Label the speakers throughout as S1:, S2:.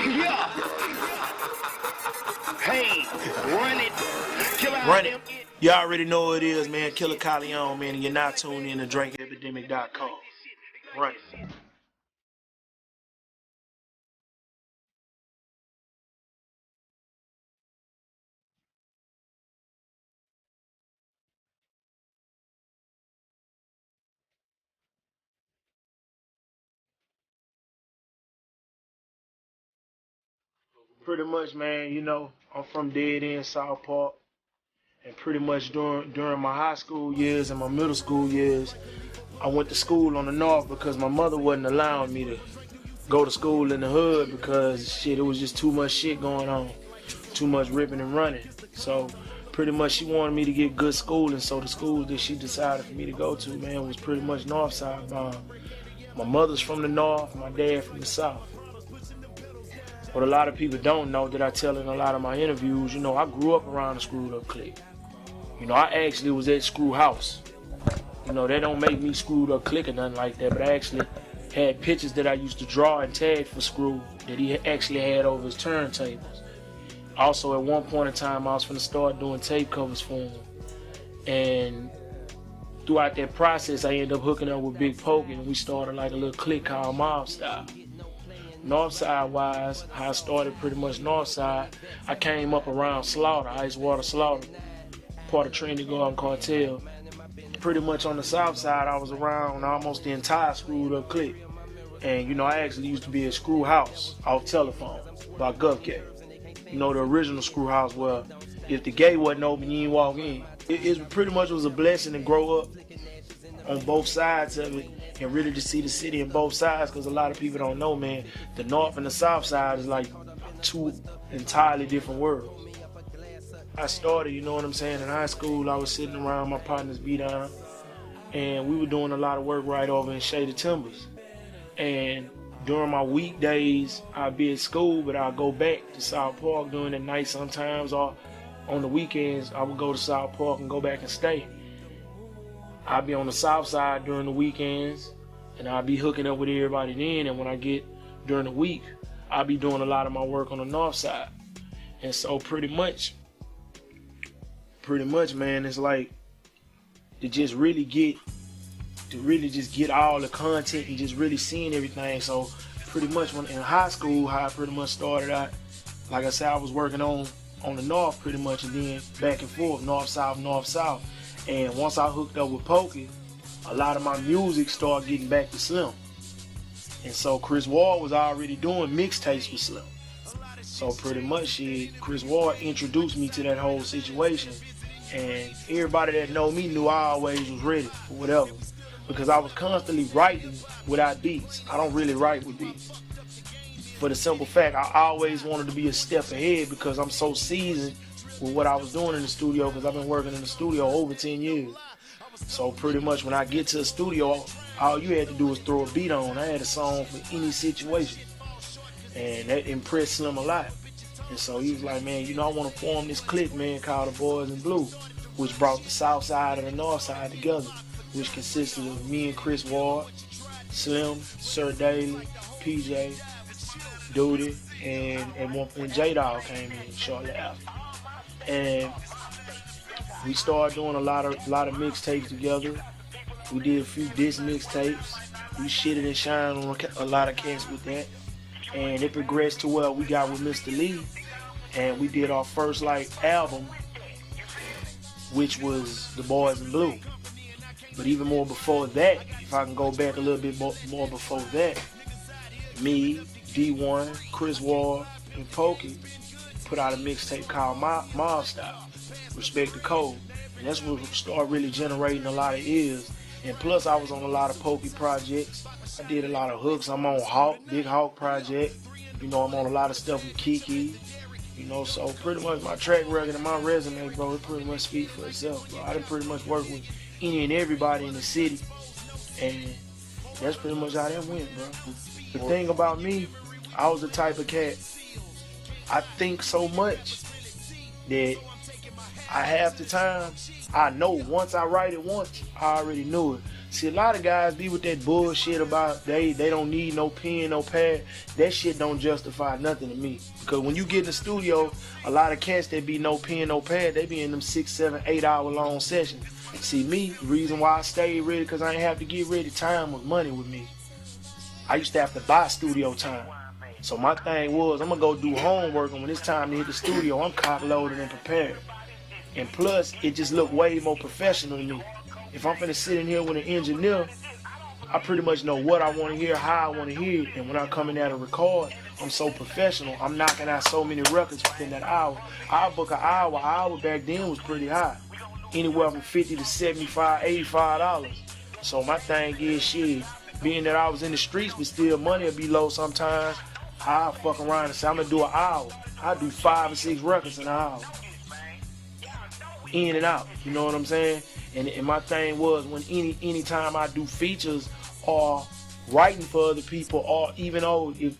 S1: Yeah. Hey, run it.
S2: Run it. You already know what it is, man. Killa Kyleon, man, and you're not tuned in to drinkepidemic.com. Run it. Pretty much, man, you know, I'm from dead end South Park. And pretty much during my high school years and my middle school years, I went to school on the north because my mother wasn't allowing me to go to school in the hood because shit, it was just too much shit going on, too much ripping and running. So pretty much she wanted me to get good schooling, so the schools that she decided for me to go to, man, was pretty much north side bound. My mother's from the north, my dad from the south. What a lot of people don't know that I tell in a lot of my interviews, you know, I grew up around the screwed up clique. You know, I actually was at Screw House. You know, that don't make me screwed up clique or nothing like that, but I actually had pictures that I used to draw and tag for Screw that he actually had over his turntables. Also, at one point in time, I was finna start doing tape covers for him. And throughout that process, I ended up hooking up with Big Pokey, and we started like a little clique called Mob Style. Northside wise, how I started pretty much Northside, I came up around Slaughter, Ice Water Slaughter, part of Trinity Garden Cartel. Pretty much on the south side, I was around almost the entire screwed up clique. And you know, I actually used to be at Screw House off Telephone by Gupke. You know, the original Screw House where if the gate wasn't open, you ain't walk in. It pretty much was a blessing to grow up on both sides of it and really to see the city in both sides, because a lot of people don't know, man, the north and the south side is like two entirely different worlds. I started, you know what I'm saying, in high school. I was sitting around my partner's B-Down, and we were doing a lot of work right over in Shady Timbers. And during my weekdays, I'd be at school, but I'd go back to South Park during the night sometimes, or on the weekends, I would go to South Park and go back and stay. I'd be on the south side during the weekends, and I'd be hooking up with everybody then, and when I get during the week, I'd be doing a lot of my work on the north side. And so pretty much, man, it's like to really just get all the content and just really seeing everything. So pretty much when in high school, how I pretty much started out, like I said, I was working on the north pretty much, and then back and forth, north, south. And once I hooked up with Pokey, a lot of my music started getting back to Slim. And so Chris Ward was already doing mixtapes with Slim. So pretty much Chris Ward introduced me to that whole situation. And everybody that know me knew I always was ready for whatever. Because I was constantly writing without beats. I don't really write with beats. For the simple fact, I always wanted to be a step ahead because I'm so seasoned with what I was doing in the studio, because I've been working in the studio over 10 years. So pretty much when I get to the studio, all you had to do was throw a beat on. I had a song for any situation. And that impressed Slim a lot. And so he was like, man, you know, I want to form this clique, man, called the Boys in Blue, which brought the south side and the north side together, which consisted of me and Chris Ward, Slim, Sir Daly, PJ, Duty, and J-Dog came in shortly after. And we started doing a lot of mixtapes together. We did a few diss mixtapes. We shitted and shined on a lot of cats with that. And it progressed to where we got with Mr. Lee, and we did our first album, which was The Boys in Blue. But even more before that, if I can go back a little bit more before that, me, D1, Chris Ward, and Pokey put out a mixtape called Mob Style, Respect the Code. And that's when we started really generating a lot of ears. And plus I was on a lot of Pokey projects. I did a lot of hooks. I'm on Hawk, Big Hawk project. You know, I'm on a lot of stuff with Kiki. You know, so pretty much my track record and my resume, bro, it pretty much speaks for itself, bro. I done pretty much worked with any and everybody in the city. And that's pretty much how that went, bro. The thing about me, I was the type of cat, I think so much that half the time, I know once I write it once, I already knew it. See, a lot of guys be with that bullshit about they don't need no pen, no pad. That shit don't justify nothing to me. Because when you get in the studio, a lot of cats that be no pen, no pad, they be in them 6, 7, 8 hour long sessions. See, me, the reason why I stayed ready, because I ain't have to get ready. Time was money with me. I used to have to buy studio time. So my thing was, I'm going to go do homework, and when it's time to hit the studio, I'm cock loaded and prepared. And plus, it just looked way more professional to me. If I'm finna sit in here with an engineer, I pretty much know what I want to hear, how I want to hear it. And when I come in there to record, I'm so professional. I'm knocking out so many records within that hour. I book an hour. An hour back then was pretty high. Anywhere from $50 to $75, $85. So my thing is, shit, being that I was in the streets, but still money would be low sometimes, I'll fuck around and say, I'm going to do an hour. I do 5 or 6 records in an hour. In and out, you know what I'm saying? And my thing was, when anytime I do features or writing for other people, or even though if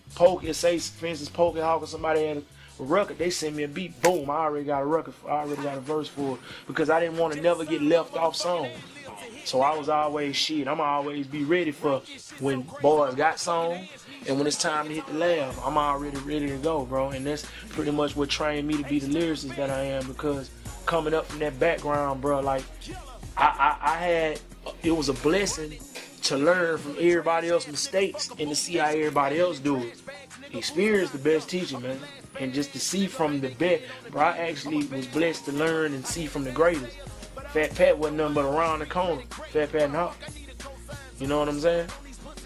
S2: say for instance Poker Hawk or somebody had a record, they send me a beat, boom, I already got a record, I already got a verse for it, because I didn't want to never get left off songs. So I was always I'm always be ready for when boys got songs, and when it's time to hit the lab, I'm already ready to go, bro. And that's pretty much what trained me to be the lyricist that I am, because coming up from that background, bro, like it was a blessing to learn from everybody else's mistakes and to see how everybody else do it. Experience the best teacher, man. And just to see from the best, bro, I actually was blessed to learn and see from the greatest. Fat Pat wasn't nothing but around the corner. Fat Pat and Hawk. You know what I'm saying?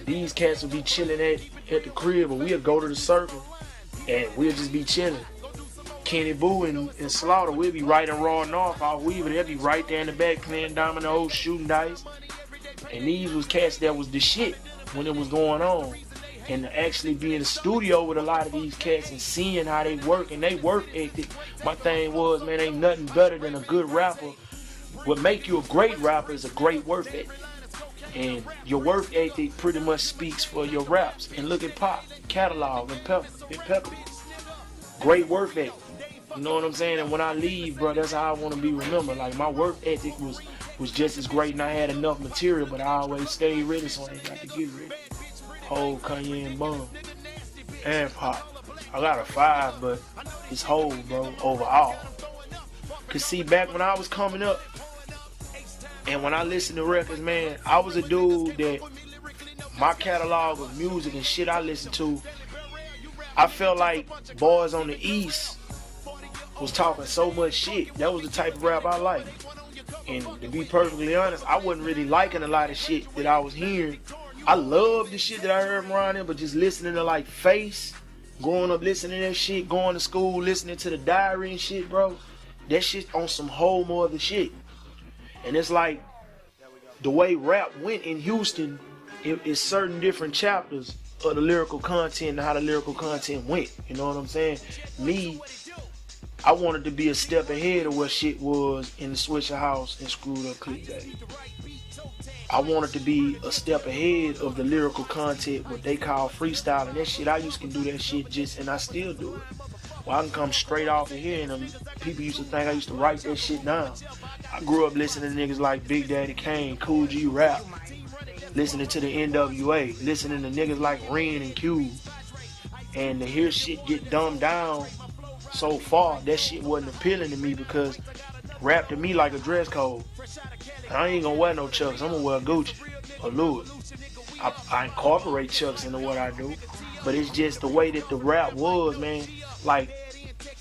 S2: These cats would be chilling at the crib, but we'll go to the circle and we'll just be chilling. Kenny Boo and Slaughter, we'll be writing Raw North off Weaver. They'll be right there in the back playing dominoes, shooting dice. And these was cats that was the shit when it was going on. And to actually be in the studio with a lot of these cats and seeing how they work and they work ethic, my thing was, man, ain't nothing better than a good rapper. What make you a great rapper is a great work ethic. And your work ethic pretty much speaks for your raps. And look at Pop, Catalog, and Pepper. Great work ethic. You know what I'm saying? And when I leave, bro, that's how I want to be remembered. Like, my work ethic was just as great, and I had enough material, but I always stayed ready, so I ain't got to get ready. Whole Kanye and Bum and Pop. I got a 5, but it's whole, bro, overall. Cause see, back when I was coming up, and when I listened to records, man, I was a dude that my catalog of music and shit I listened to, I felt like boys on the East was talking so much shit. That was the type of rap I liked. And to be perfectly honest, I wasn't really liking a lot of shit that I was hearing. I loved the shit that I heard from around there, but just listening to like Face, growing up listening to that shit, going to school, listening to the Diary and shit, bro, that shit on some whole more other shit. And it's like the way rap went in Houston, it's certain different chapters of the lyrical content and how the lyrical content went. You know what I'm saying? Me, I wanted to be a step ahead of what shit was in the Swisher House and Screwed Up Click Day. I wanted to be a step ahead of the lyrical content, what they call freestyle, and that shit, I used to do that shit just, and I still do it. Well, I can come straight off of here, and people used to think I used to write that shit down. I grew up listening to niggas like Big Daddy Kane, Cool G Rap, listening to the NWA, listening to niggas like Ren and Cube, and to hear shit get dumbed down so far, that shit wasn't appealing to me, because rap to me like a dress code. I ain't gonna wear no Chucks, I'm gonna wear Gucci or Louis. I incorporate Chucks into what I do, but it's just the way that the rap was, man. Like,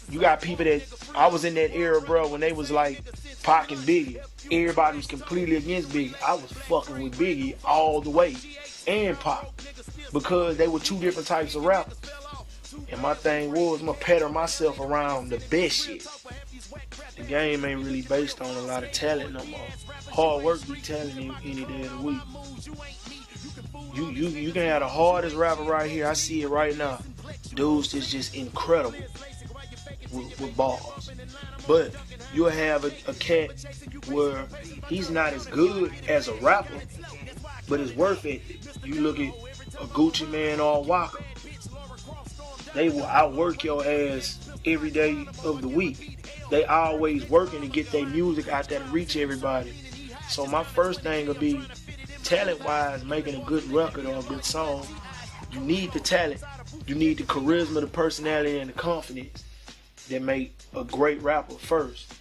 S2: you got people that, I was in that era, bro, when they was like Pac and Biggie. Everybody was completely against Biggie. I was fucking with Biggie all the way, and Pac, because they were two different types of rappers. And my thing was, I'm gonna pattern myself around the best shit. The game ain't really based on a lot of talent no more. Hard work be telling you any day of the week. You can have the hardest rapper right here. I see it right now. Dudes is just incredible with bars. But you'll have a cat where he's not as good as a rapper, but it's worth it. You look at a Gucci Man or a Waka. They will outwork your ass every day of the week. they always working to get their music out there to reach everybody. So my first thing will be, talent-wise, making a good record or a good song. You need the talent. You need the charisma, the personality, and the confidence that make a great rapper first.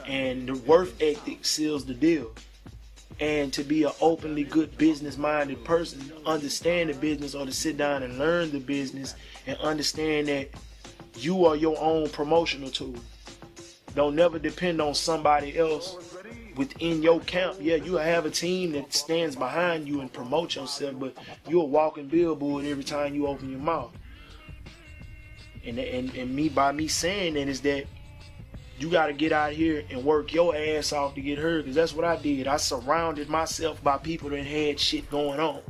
S2: And the work ethic seals the deal. And to be an openly good business-minded person, understand the business, or to sit down and learn the business and understand that you are your own promotional tool. Don't never depend on somebody else within your camp. Yeah, you have a team that stands behind you and promotes yourself, but you're a walking billboard every time you open your mouth. And by me saying that is that you got to get out here and work your ass off to get heard, because that's what I did. I surrounded myself by people that had shit going on,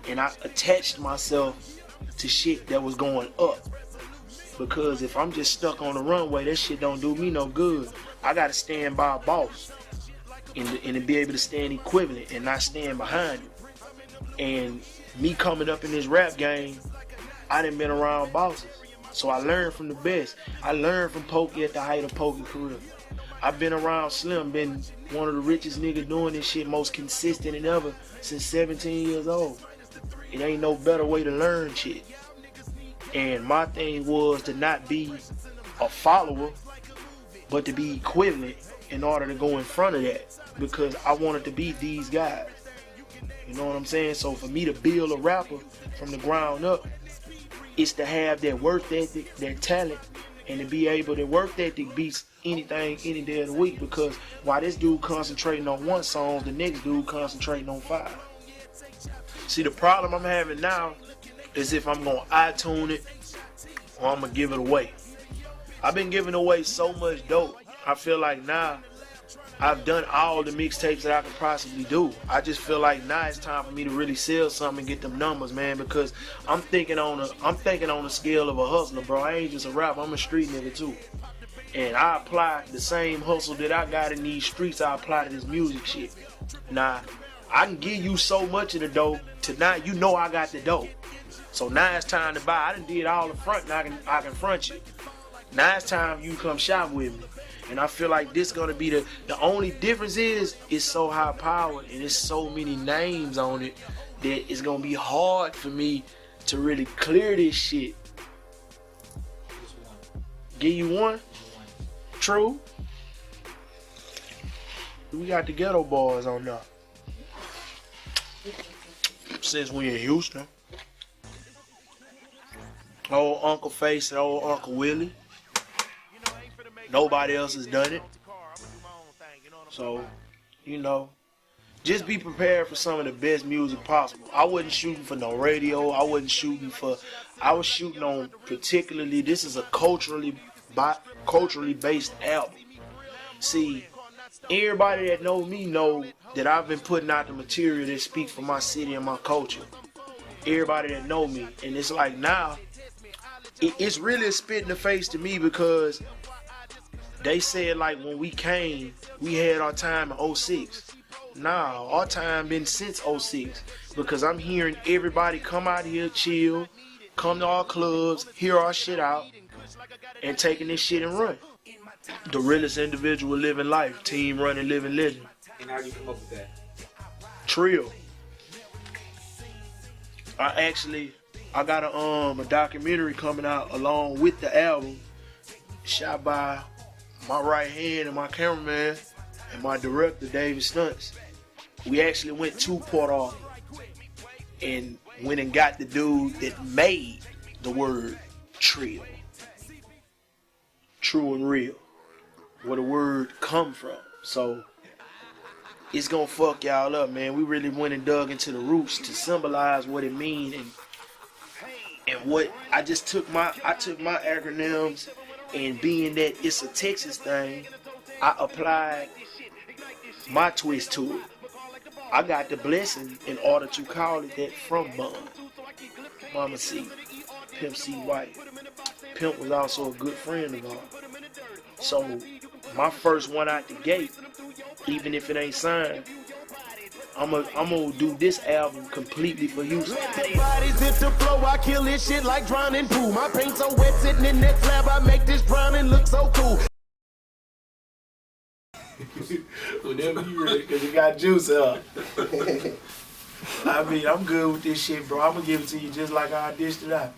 S2: and I attached myself to shit that was going up. Because if I'm just stuck on the runway, that shit don't do me no good. I got to stand by a boss and to be able to stand equivalent and not stand behind it. And me coming up in this rap game, I done been around bosses. So I learned from the best. I learned from Pokey at the height of Pokey career. I've been around Slim, been one of the richest niggas doing this shit, most consistent than ever since 17 years old. It ain't no better way to learn shit. And my thing was to not be a follower, but to be equivalent in order to go in front of that, because I wanted to be these guys. You know what I'm saying? So for me to build a rapper from the ground up, it's to have that work ethic, that talent, and to be able to work ethic beats anything any day of the week. Because while this dude concentrating on one song, the next dude concentrating on 5. See, the problem I'm having now is if I'm gonna iTunes it or I'm gonna give it away. I've been giving away so much dope. I feel like now I've done all the mixtapes that I could possibly do. I just feel like now it's time for me to really sell something and get them numbers, man, because I'm thinking on a scale of a hustler, bro. I ain't just a rapper, I'm a street nigga too. And I apply the same hustle that I got in these streets, I apply to this music shit. Now, I can give you so much of the dope to now you know I got the dope. So now it's time to buy. I done did all the front, and I can front you. Now it's time you come shop with me. And I feel like this gonna be the only difference is it's so high powered and there's so many names on it that it's gonna be hard for me to really clear this shit. Give you one? True. We got the Ghetto Boys on now. Since we in Houston. Old Uncle Face and old Uncle Willie. Nobody else has done it. So, you know, just be prepared for some of the best music possible. I wasn't shooting for no radio. I was shooting on particularly, this is a culturally based album. See, everybody that know me know that I've been putting out the material that speaks for my city and my culture. Everybody that know me. And it's like now, it's really a spit in the face to me, because they said like when we came, we had our time in 06. Nah, our time been since 06. Because I'm hearing everybody come out here, chill, come to our clubs, hear our shit out, and taking this shit and run. The realest individual living life, team running, living legend.
S3: And how do you come up with that?
S2: Trill. I got a documentary coming out along with the album, shot by my right hand and my cameraman and my director, David Stunts. We actually went to Port Arthur and went and got the dude that made the word trill. True and real. Where the word come from. So it's gonna fuck y'all up, man. We really went and dug into the roots to symbolize what it means, and what I took my acronyms, and being that it's a Texas thing, I applied my twist to it. I got the blessing in order to call it that from Bun. Mama C, Pimp C White. Pimp was also a good friend of ours. So my first one out the gate, even if it ain't signed, I'm gonna do this album completely for Houston.
S4: Bodies hit the flow, I kill this shit like drowning pool. My paint so wet sitting in that slab, I make this drowning look so cool.
S2: Whenever you ready, because it got juice up. I mean, I'm good with this shit, bro. I'm going to give it to you just like I dished it out.